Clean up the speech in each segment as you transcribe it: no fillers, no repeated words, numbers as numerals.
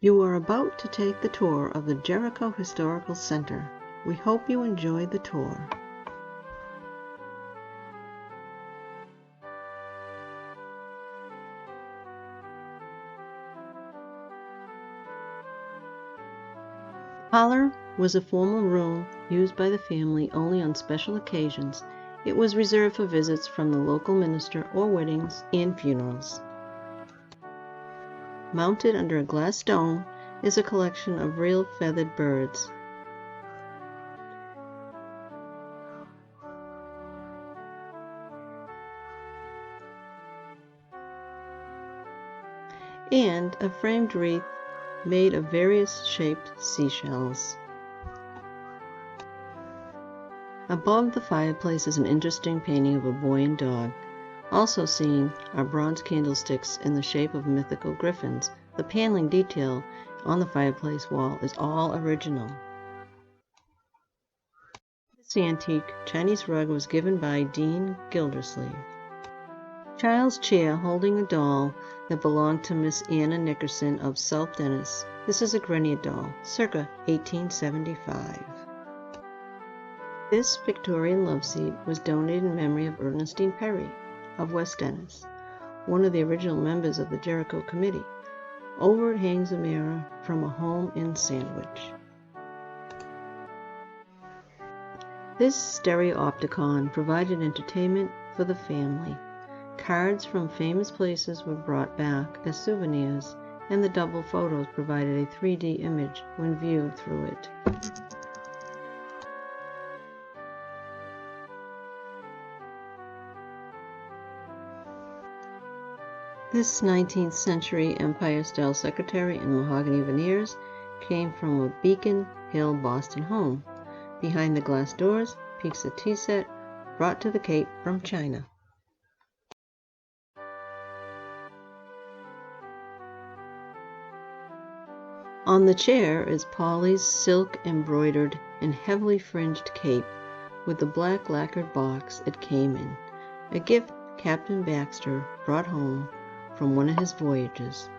You are about to take the tour of the Jericho Historical Center. We hope you enjoy the tour. The parlor was a formal room used by the family only on special occasions. It was reserved for visits from the local minister or weddings and funerals. Mounted under a glass dome is a collection of real feathered birds. And a framed wreath made of various shaped seashells. Above the fireplace is an interesting painting of a boy and dog. Also seen are bronze candlesticks in the shape of mythical griffins. The paneling detail on the fireplace wall is all original. This antique Chinese rug was given by Dean Gildersleeve. Child's chair holding a doll that belonged to Miss Anna Nickerson of South Dennis. This is a Grenier doll, circa 1875. This Victorian love seat was donated in memory of Ernestine Perry of West Dennis, one of the original members of the Jericho Committee. Over it hangs a mirror from a home in Sandwich. This stereopticon provided entertainment for the family. Cards from famous places were brought back as souvenirs, and the double photos provided a 3D image when viewed through it. This 19th century Empire-style secretary in mahogany veneers came from a Beacon Hill, Boston home. Behind the glass doors peeks a tea set brought to the Cape from China. On the chair is Polly's silk embroidered and heavily fringed cape with the black lacquered box it came in, a gift Captain Baxter brought home from one of his voyages.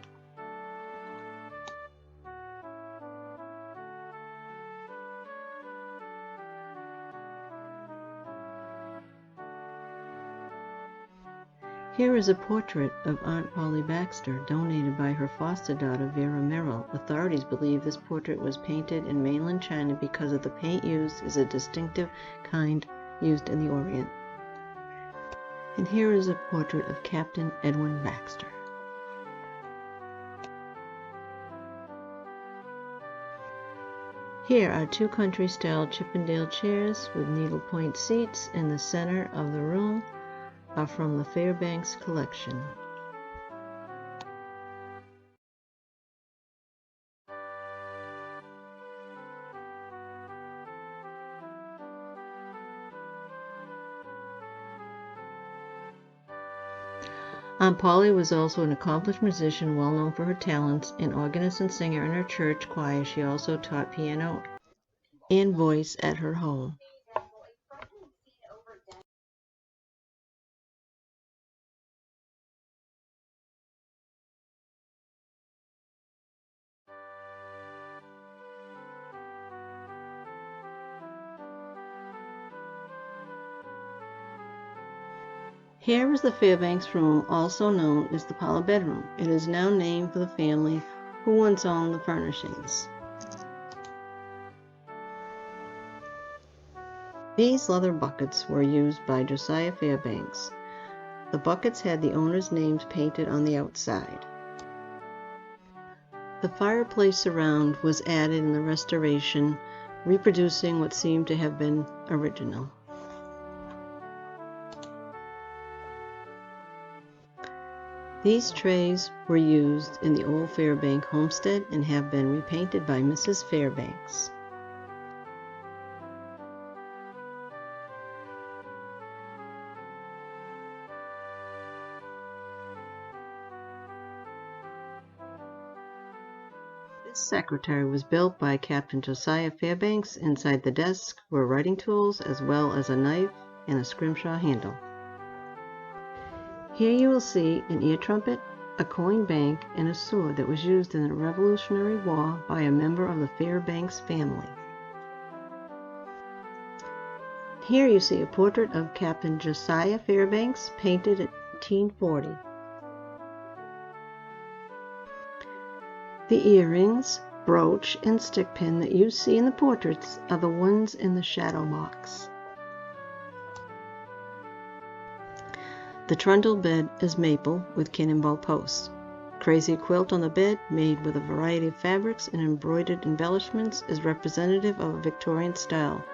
Here is a portrait of Aunt Polly Baxter, donated by her foster daughter Vera Merrill. Authorities believe this portrait was painted in mainland China because of the paint used is a distinctive kind used in the Orient. And here is a portrait of Captain Edwin Baxter. Here are two country-style Chippendale chairs with needlepoint seats in the center of the room are from the Fairbanks collection. Aunt Polly was also an accomplished musician, well known for her talents. An organist and singer in her church choir, she also taught piano and voice at her home. Here is the Fairbanks room, also known as the parlor bedroom. It is now named for the family who once owned the furnishings. These leather buckets were used by Josiah Fairbanks. The buckets had the owners' names painted on the outside. The fireplace surround was added in the restoration, reproducing what seemed to have been original. These trays were used in the old Fairbank homestead and have been repainted by Mrs. Fairbanks. This secretary was built by Captain Josiah Fairbanks. Inside the desk were writing tools as well as a knife and a scrimshaw handle. Here you will see an ear trumpet, a coin bank, and a sword that was used in the Revolutionary War by a member of the Fairbanks family. Here you see a portrait of Captain Josiah Fairbanks, painted in 1840. The earrings, brooch, and stick pin that you see in the portraits are the ones in the shadow box. The trundle bed is maple with cannonball posts. Crazy quilt on the bed, made with a variety of fabrics and embroidered embellishments, is representative of a Victorian style.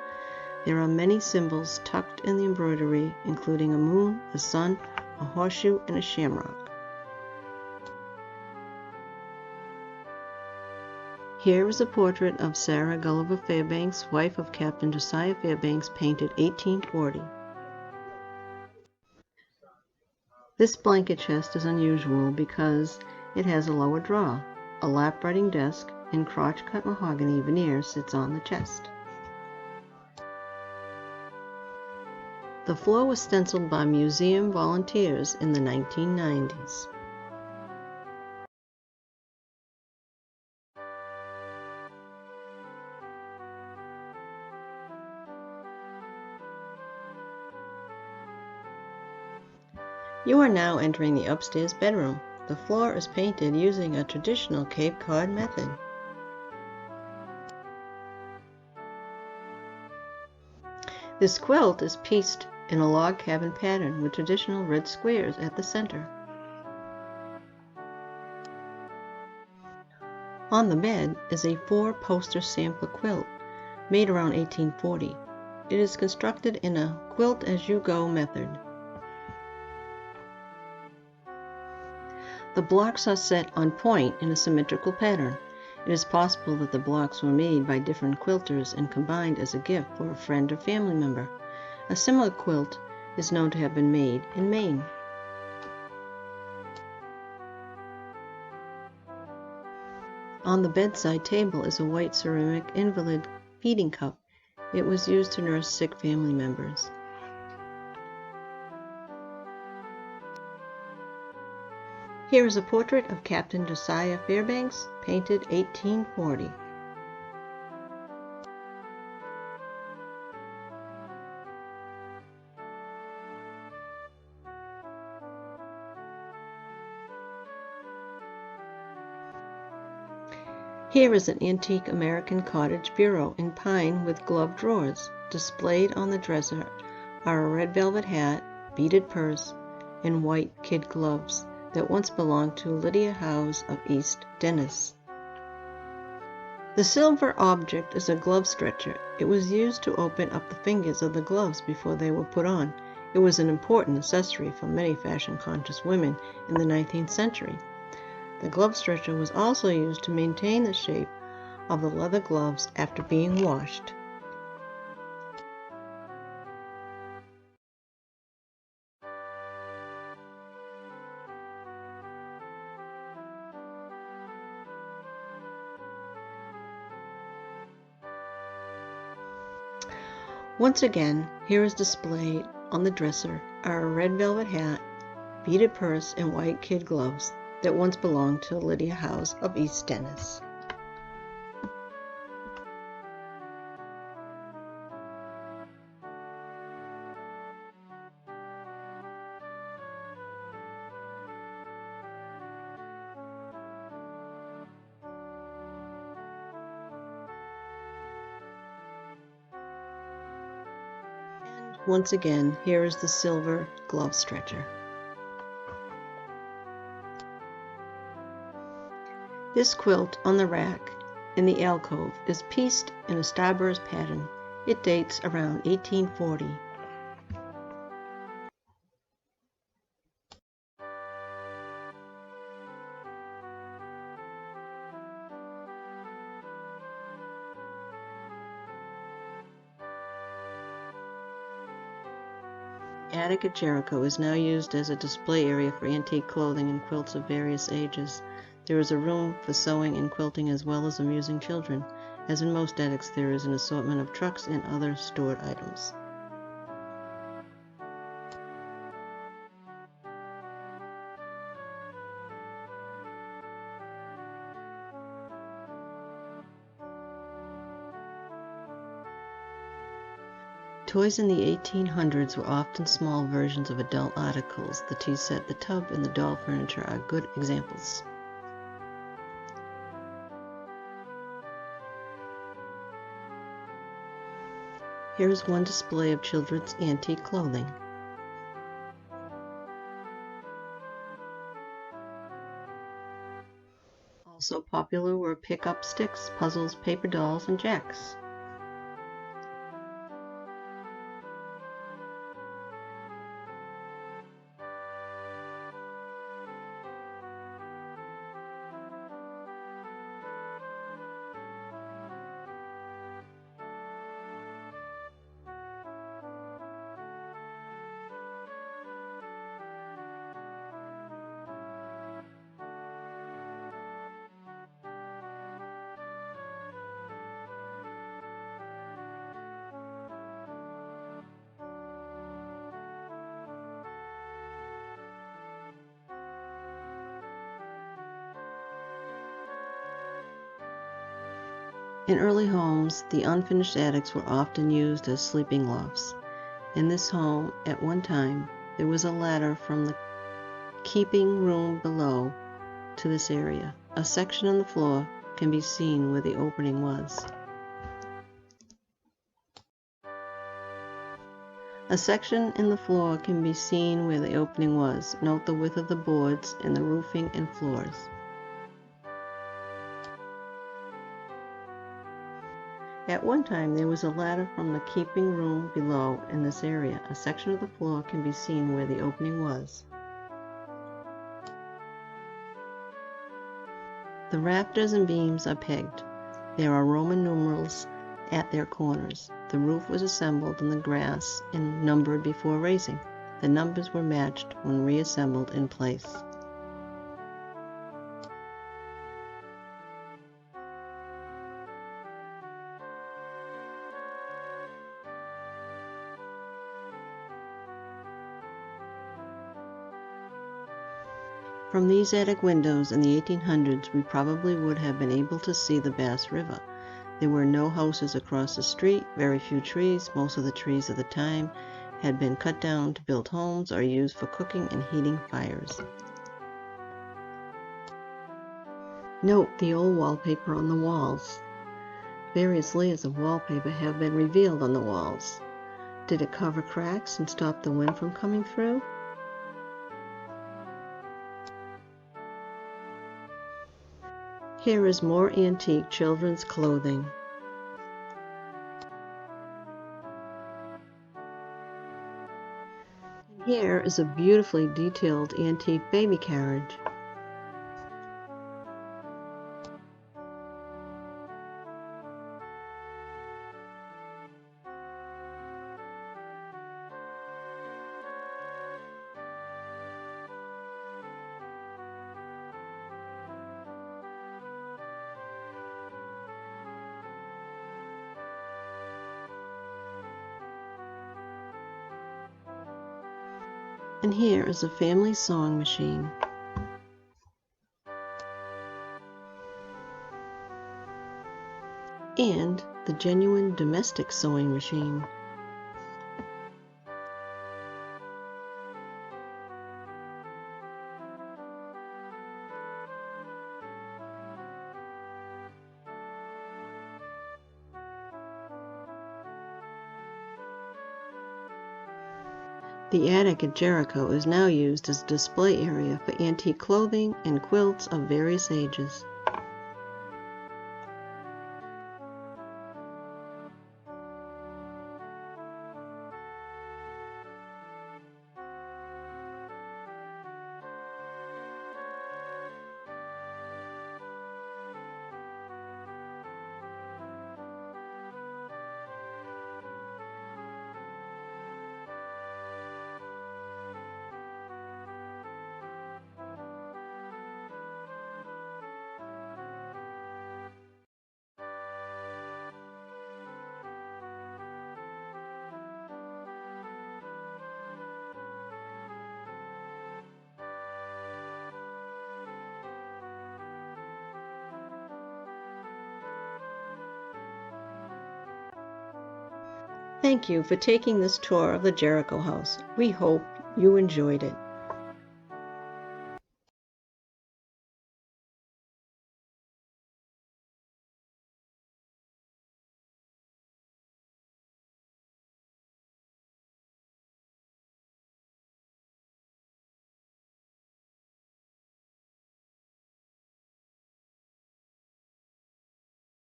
There are many symbols tucked in the embroidery, including a moon, a sun, a horseshoe, and a shamrock. Here is a portrait of Sarah Gulliver Fairbanks, wife of Captain Josiah Fairbanks, painted 1840. This blanket chest is unusual because it has a lower drawer. A lap writing desk and crotch-cut mahogany veneer sits on the chest. The floor was stenciled by museum volunteers in the 1990s. You are now entering the upstairs bedroom. The floor is painted using a traditional Cape Cod method. This quilt is pieced in a log cabin pattern with traditional red squares at the center. On the bed is a 4-poster sampler quilt made around 1840. It is constructed in a quilt-as-you-go method. The blocks are set on point in a symmetrical pattern. It is possible that the blocks were made by different quilters and combined as a gift for a friend or family member. A similar quilt is known to have been made in Maine. On the bedside table is a white ceramic invalid feeding cup. It was used to nurse sick family members. Here is a portrait of Captain Josiah Fairbanks, painted 1840. Here is an antique American cottage bureau in pine with glove drawers. Displayed on the dresser are a red velvet hat, beaded purse, and white kid gloves that once belonged to Lydia Howes of East Dennis. The silver object is a glove stretcher. It was used to open up the fingers of the gloves before they were put on. It was an important accessory for many fashion-conscious women in the 19th century. The glove stretcher was also used to maintain the shape of the leather gloves after being washed. Once again, here is displayed on the dresser are a red velvet hat, beaded purse, and white kid gloves that once belonged to Lydia Howes of East Dennis. Once again, here is the silver glove stretcher. This quilt on the rack in the alcove is pieced in a starburst pattern. It dates around 1840. The attic at Jericho is now used as a display area for antique clothing and quilts of various ages. There is a room for sewing and quilting as well as amusing children. As in most attics, there is an assortment of trucks and other stored items. Toys in the 1800s were often small versions of adult articles. The tea set, the tub, and the doll furniture are good examples. Here is one display of children's antique clothing. Also popular were pick-up sticks, puzzles, paper dolls, and jacks. In early homes, the unfinished attics were often used as sleeping lofts. In this home, at one time, there was a ladder from the keeping room below to this area. A section on the floor can be seen where the opening was. A section in the floor can be seen where the opening was. Note the width of the boards and the roofing and floors. At one time, there was a ladder from the keeping room below in this area. A section of the floor can be seen where the opening was. The rafters and beams are pegged. There are Roman numerals at their corners. The roof was assembled in the grass and numbered before raising. The numbers were matched when reassembled in place. From these attic windows in the 1800s, we probably would have been able to see the Bass River. There were no houses across the street, very few trees. Most of the trees of the time had been cut down to build homes or used for cooking and heating fires. Note the old wallpaper on the walls. Various layers of wallpaper have been revealed on the walls. Did it cover cracks and stop the wind from coming through? Here is more antique children's clothing. Here is a beautifully detailed antique baby carriage. And here is a family sewing machine. And the genuine domestic sewing machine. The attic at Jericho is now used as a display area for antique clothing and quilts of various ages. Thank you for taking this tour of the Jericho house. We hope you enjoyed it.